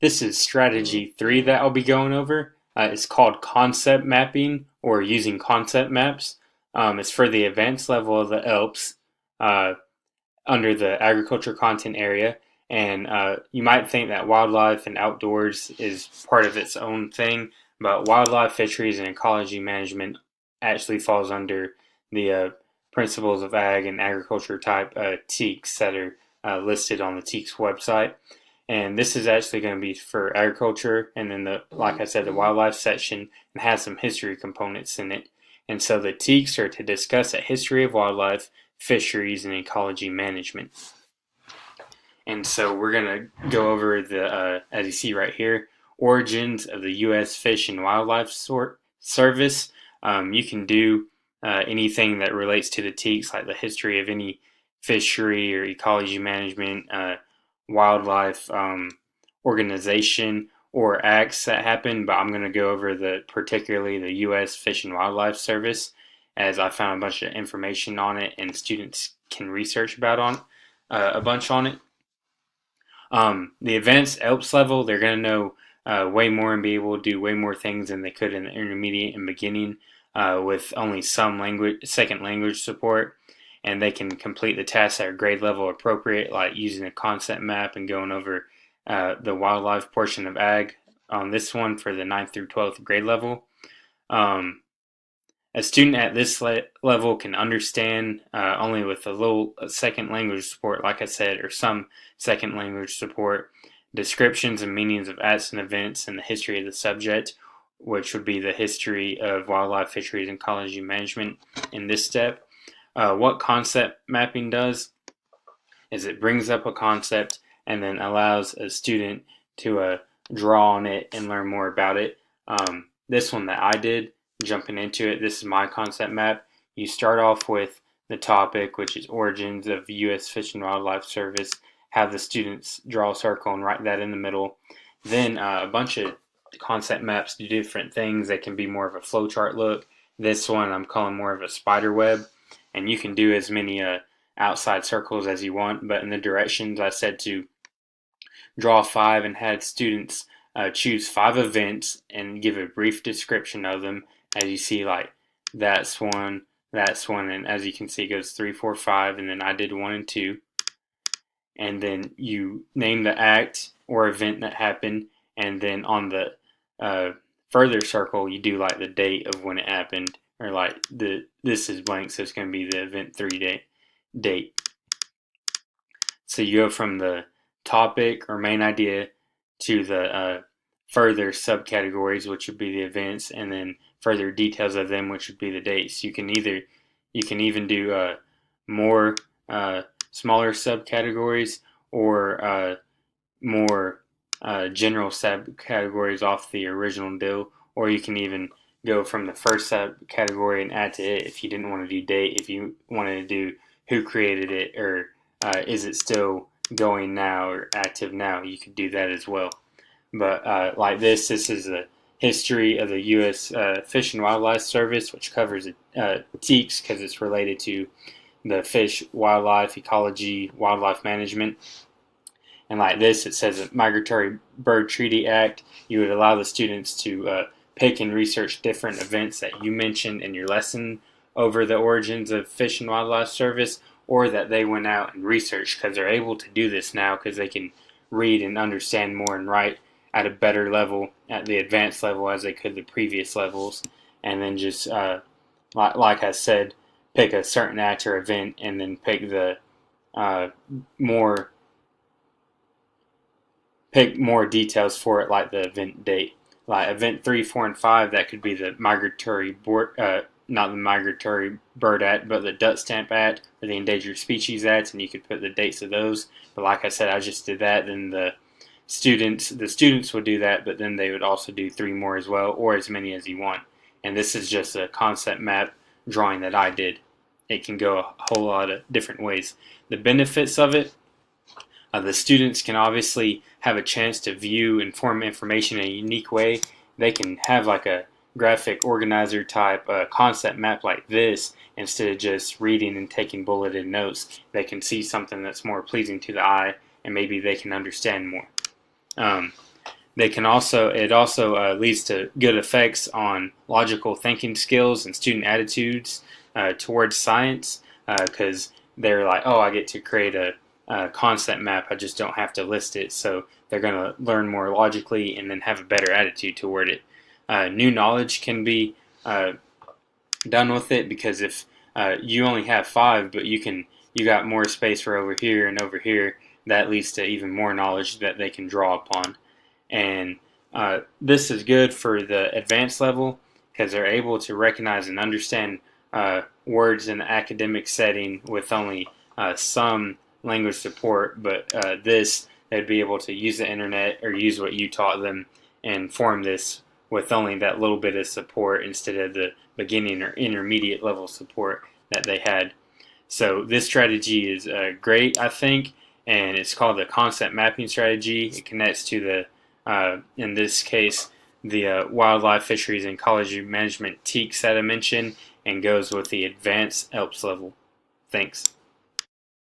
This is strategy 3 that I'll be going over. It's called concept mapping or using concept maps. It's for the advanced level of the ELPS uh, under the agriculture content area. And you might think that wildlife and outdoors is part of its own thing, but wildlife, fisheries, and ecology management actually falls under the principles of ag and agriculture type TEKS that are listed on the TEKS website. And this is actually going to be for agriculture, and then like I said, the wildlife section, and has some history components in it. And so the TEKS are to discuss a history of wildlife, fisheries, and ecology management. And so we're going to go over as you see right here, origins of the U.S. Fish and Wildlife Service. You can do anything that relates to the TEKS, like the history of any fishery or ecology management, wildlife organization or acts that happen, but I'm going to go over particularly the U.S. Fish and Wildlife Service, as I found a bunch of information on it and students can research a bunch on it. The advanced ELPS level, they're going to know way more and be able to do way more things than they could in the intermediate and beginning with only some second language support. And they can complete the tasks that are grade level appropriate, like using a concept map and going over the wildlife portion of ag on this one for the 9th through 12th grade level. A student at this level can understand only with a little second language support, like I said, or some second language support, descriptions and meanings of acts and events and the history of the subject, which would be the history of wildlife, fisheries, and ecology management in this step. What concept mapping does is it brings up a concept and then allows a student to draw on it and learn more about it. This one that I did, jumping into it, this is my concept map. You start off with the topic, which is origins of U.S. Fish and Wildlife Service. Have the students draw a circle and write that in the middle. Then a bunch of concept maps do different things. They can be more of a flowchart look. This one I'm calling more of a spider web. And you can do as many outside circles as you want, but in the directions I said to draw 5 and had students choose 5 events and give a brief description of them. As you see, like that's one, and as you can see, it goes 3, 4, 5, and then I did 1 and 2. And then you name the act or event that happened, and then on the further circle, you do like the date of when it happened, or like this is blank, so it's going to be the event 3 date. So you go from the topic or main idea to the further subcategories, which would be the events, and then further details of them, which would be the dates. You can even do more smaller subcategories or more general subcategories off the original deal, or you can even go from the first subcategory and add to it if you didn't want to do date, if you wanted to do who created it, or is it still going now or active now, you could do that as well. But like this is a history of the U.S. Fish and Wildlife Service, which covers TEKS because it's related to the fish, wildlife, ecology, wildlife management. And like this, it says a Migratory Bird Treaty Act. You would allow the students to pick and research different events that you mentioned in your lesson over the origins of Fish and Wildlife Service, or that they went out and researched, because they're able to do this now because they can read and understand more and write at a better level, at the advanced level, as they could the previous levels. And then just, like I said, pick a certain act or event, and then pick the more details for it, like the event date. Like event 3, 4, and 5, that could be the not the Migratory Bird Act, but the Duck Stamp Act or the Endangered Species Act, and you could put the dates of those. But like I said, I just did that. Then the students would do that, but then they would also do 3 more as well, or as many as you want. And this is just a concept map drawing that I did. It can go a whole lot of different ways. The benefits of it, the students can obviously have a chance to view and form information in a unique way. They can have like a graphic organizer type concept map like this instead of just reading and taking bulleted notes. They can see something that's more pleasing to the eye, and maybe they can understand more. It also leads to good effects on logical thinking skills and student attitudes towards science, because they're like, oh, I get to create a concept map. I just don't have to list it. So they're going to learn more logically and then have a better attitude toward it. New knowledge can be done with it, because if you only have five, but you got more space for over here and over here, that leads to even more knowledge that they can draw upon. And this is good for the advanced level, because they're able to recognize and understand words in the academic setting with only some language support. But they'd be able to use the internet or use what you taught them and form this with only that little bit of support instead of the beginning or intermediate level support that they had. So this strategy is great, I think, and it's called the concept mapping strategy. It connects to in this case, the wildlife, fisheries, and ecology management TEKS that I mentioned, and goes with the advanced ELPS level. Thanks.